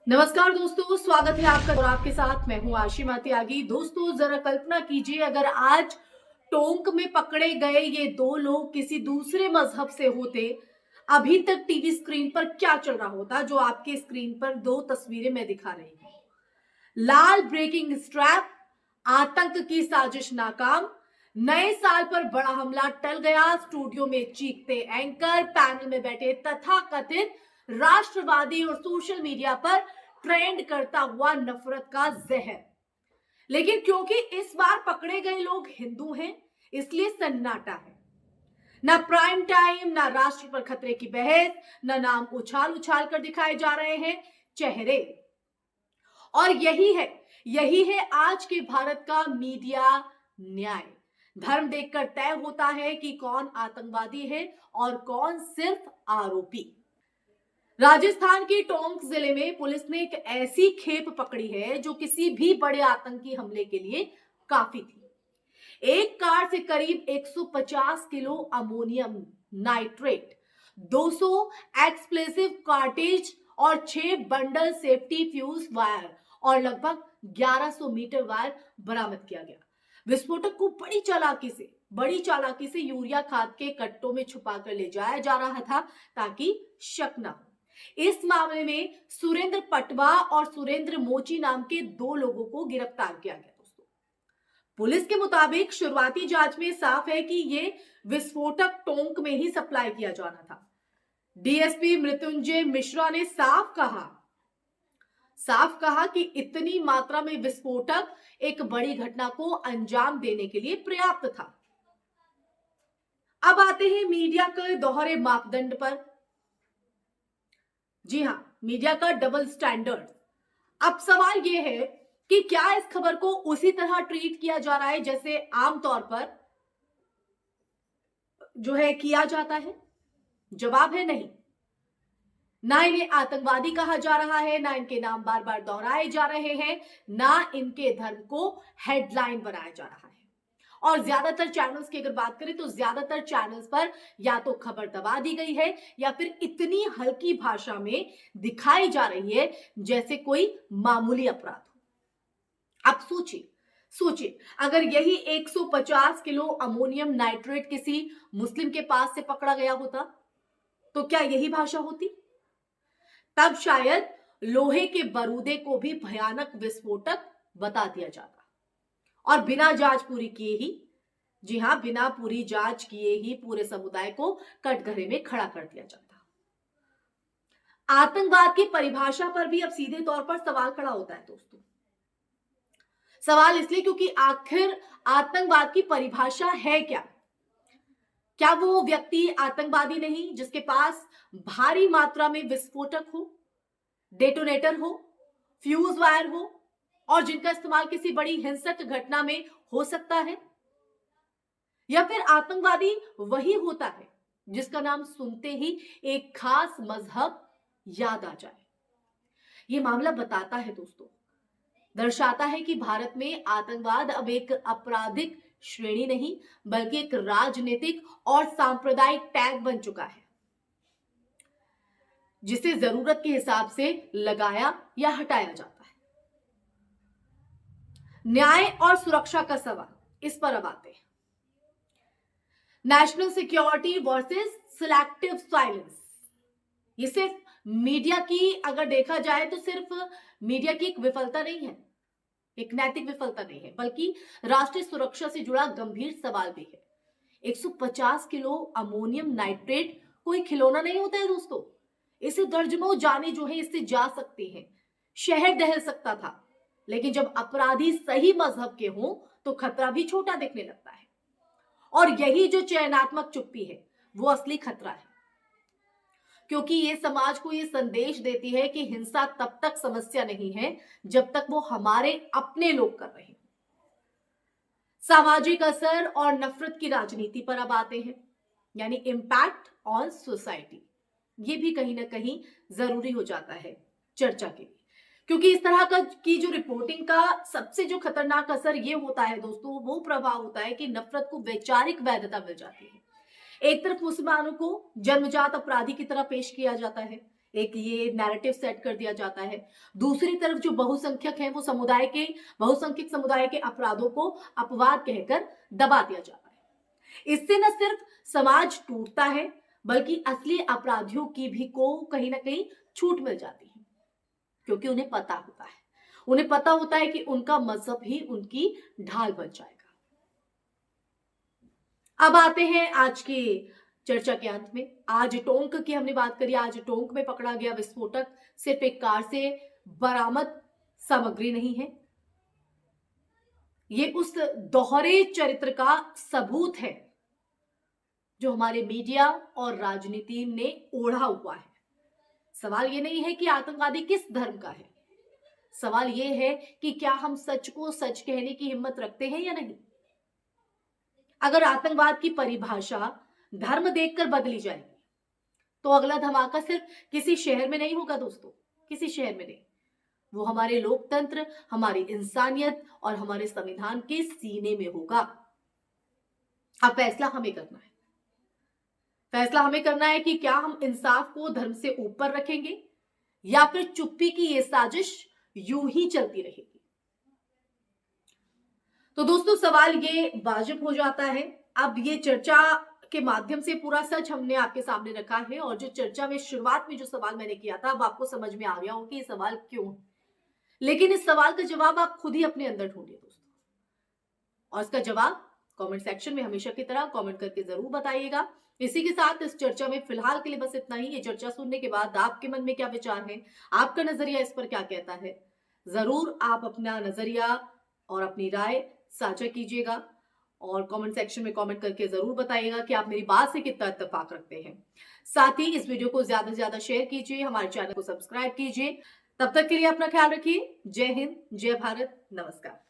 नमस्कार दोस्तों, स्वागत है आपका और आपके साथ मैं हूं आशिमा त्यागी। दोस्तों, जरा कल्पना कीजिए अगर आज टोंक में पकड़े गए ये दो लोग किसी दूसरे मजहब से होते, अभी तक टीवी स्क्रीन पर क्या चल रहा होता जो आपके स्क्रीन पर दो तस्वीरें मैं दिखा रही हूं। लाल ब्रेकिंग स्ट्रैप, आतंक की साजिश नाकाम, नए साल पर बड़ा हमला टल गया, स्टूडियो में चीखते एंकर, पैनल में बैठे तथाकथित राष्ट्रवादी और सोशल मीडिया पर ट्रेंड करता हुआ नफरत का जहर। लेकिन क्योंकि इस बार पकड़े गए लोग हिंदू हैं, इसलिए सन्नाटा है। ना प्राइम टाइम, ना राष्ट्र पर खतरे की बहस, ना नाम उछाल उछाल कर दिखाए जा रहे हैं चेहरे। और यही है आज के भारत का मीडिया न्याय। धर्म देखकर तय होता है कि कौन आतंकवादी है और कौन सिर्फ आरोपी। राजस्थान के टोंक जिले में पुलिस ने एक ऐसी खेप पकड़ी है जो किसी भी बड़े आतंकी हमले के लिए काफी थी। एक कार से करीब 150 kilo ammonium nitrate, 200 explosive cartridge और 6 बंडल सेफ्टी फ्यूज वायर और लगभग 1100 मीटर वायर बरामद किया गया। विस्फोटक को बड़ी चालाकी से यूरिया खाद के कट्टों में छुपा कर ले जाया जा रहा था ताकि शक न हो। इस मामले में सुरेंद्र पटवा और सुरेंद्र मोची नाम के दो लोगों को गिरफ्तार किया गया। दोस्तों, पुलिस के मुताबिक शुरुआती जांच में साफ है कि ये विस्फोटक टोंक में ही सप्लाई किया जाना था। डीएसपी मृत्युंजय मिश्रा ने साफ कहा कि इतनी मात्रा में विस्फोटक एक बड़ी घटना को अंजाम देने के लिए पर्याप्त था। अब आते हैं मीडिया के दोहरे मापदंड पर। जी हां, मीडिया का डबल स्टैंडर्ड। अब सवाल यह है कि क्या इस खबर को उसी तरह ट्रीट किया जा रहा है जैसे आमतौर पर जो है किया जाता है? जवाब है नहीं। ना इन्हें आतंकवादी कहा जा रहा है, ना इनके नाम बार बार दोहराए जा रहे हैं, ना इनके धर्म को हेडलाइन बनाया जा रहा है। और ज्यादातर चैनल्स की अगर बात करें तो ज्यादातर चैनल्स पर या तो खबर दबा दी गई है या फिर इतनी हल्की भाषा में दिखाई जा रही है जैसे कोई मामूली अपराध हो। अब सोचिए अगर यही 150 किलो अमोनियम नाइट्रेट किसी मुस्लिम के पास से पकड़ा गया होता तो क्या यही भाषा होती? तब शायद लोहे के बारूदे को भी भयानक विस्फोटक बता दिया जाता और बिना जांच पूरी किए ही, जी हां, बिना पूरी जांच किए ही पूरे समुदाय को कटघरे में खड़ा कर दिया जाता। आतंकवाद की परिभाषा पर भी अब सीधे तौर पर सवाल खड़ा होता है दोस्तों। सवाल इसलिए क्योंकि आखिर आतंकवाद की परिभाषा है क्या? क्या वो व्यक्ति आतंकवादी नहीं जिसके पास भारी मात्रा में विस्फोटक हो, डेटोनेटर हो, फ्यूज वायर हो और जिनका इस्तेमाल किसी बड़ी हिंसक घटना में हो सकता है? या फिर आतंकवादी वही होता है जिसका नाम सुनते ही एक खास मजहब याद आ जाए? यह मामला बताता है दोस्तों, दर्शाता है कि भारत में आतंकवाद अब एक आपराधिक श्रेणी नहीं बल्कि एक राजनीतिक और सांप्रदायिक टैग बन चुका है जिसे जरूरत के हिसाब से लगाया या हटाया जाता है। न्याय और सुरक्षा का सवाल, इस पर अब आते हैं। National security versus selective silence. ये सिर्फ मीडिया की, अगर देखा जाए तो सिर्फ मीडिया की एक विफलता नहीं है, एक नैतिक विफलता नहीं है, बल्कि राष्ट्रीय सुरक्षा से जुड़ा गंभीर सवाल भी है। 150 किलो अमोनियम नाइट्रेट कोई खिलौना नहीं होता है दोस्तों। इसे दर्जनों जाने जो है इससे जा सकती हैं, शहर दहल सकता था। लेकिन जब अपराधी सही मजहब के हों तो खतरा भी छोटा दिखने लगता है। और यही जो चयनात्मक चुप्पी है वो असली खतरा है, क्योंकि ये समाज को ये संदेश देती है कि हिंसा तब तक समस्या नहीं है जब तक वो हमारे अपने लोग कर रहे हैं। सामाजिक असर और नफरत की राजनीति पर अब आते हैं, यानी इम्पैक्ट ऑन सोसाइटी। ये भी कहीं ना कहीं जरूरी हो जाता है चर्चा के लिए, क्योंकि इस तरह की जो रिपोर्टिंग का सबसे जो खतरनाक असर ये होता है दोस्तों, वो प्रभाव होता है कि नफरत को वैचारिक वैधता मिल जाती है। एक तरफ मुसलमानों को जन्मजात अपराधी की तरह पेश किया जाता है, एक ये नैरेटिव सेट कर दिया जाता है। दूसरी तरफ जो बहुसंख्यक है वो बहुसंख्यक समुदाय के अपराधों को अपवाद कहकर दबा दिया जाता है। इससे न सिर्फ समाज टूटता है बल्कि असली अपराधियों की भी को कहीं ना कहीं छूट मिल जाती है, क्योंकि उन्हें पता होता है कि उनका मजहब ही उनकी ढाल बन जाएगा। अब आते हैं आज की चर्चा के अंत में। आज टोंक की हमने बात करी। आज टोंक में पकड़ा गया विस्फोटक सिर्फ एक कार से बरामद सामग्री नहीं है, ये उस दोहरे चरित्र का सबूत है जो हमारे मीडिया और राजनीति ने ओढ़ा हुआ है। सवाल ये नहीं है कि आतंकवादी किस धर्म का है, सवाल ये है कि क्या हम सच को सच कहने की हिम्मत रखते हैं या नहीं। अगर आतंकवाद की परिभाषा धर्म देखकर बदली जाएगी तो अगला धमाका सिर्फ किसी शहर में नहीं होगा दोस्तों, किसी शहर में नहीं, वो हमारे लोकतंत्र, हमारी इंसानियत और हमारे संविधान के सीने में होगा। अब फैसला हमें करना है। फैसला हमें करना है कि क्या हम इंसाफ को धर्म से ऊपर रखेंगे या फिर चुप्पी की ये साजिश यूं ही चलती रहेगी। तो दोस्तों सवाल ये वाजिब हो जाता है। अब ये चर्चा के माध्यम से पूरा सच हमने आपके सामने रखा है, और जो चर्चा में शुरुआत में जो सवाल मैंने किया था अब आपको समझ में आ गया हो कि ये सवाल क्यों है। लेकिन इस सवाल का जवाब आप खुद ही अपने अंदर ढूंढिए दोस्तों, और इसका जवाब कमेंट सेक्शन में हमेशा की तरह कमेंट करके जरूर बताइएगा। इसी के साथ इस चर्चा में फिलहाल के लिए बस इतना ही। ये चर्चा सुनने के बाद आपके मन में क्या विचार है, आपका नजरिया इस पर क्या कहता है, जरूर आप अपना नजरिया और अपनी राय साझा कीजिएगा और कमेंट सेक्शन में कमेंट करके जरूर बताइएगा कि आप मेरी बात से कितना इत्तेफाक रखते हैं। साथ ही इस वीडियो को ज्यादा से ज्यादा शेयर कीजिए, हमारे चैनल को सब्सक्राइब कीजिए। तब तक के लिए अपना ख्याल रखिए। जय हिंद, जय भारत, नमस्कार।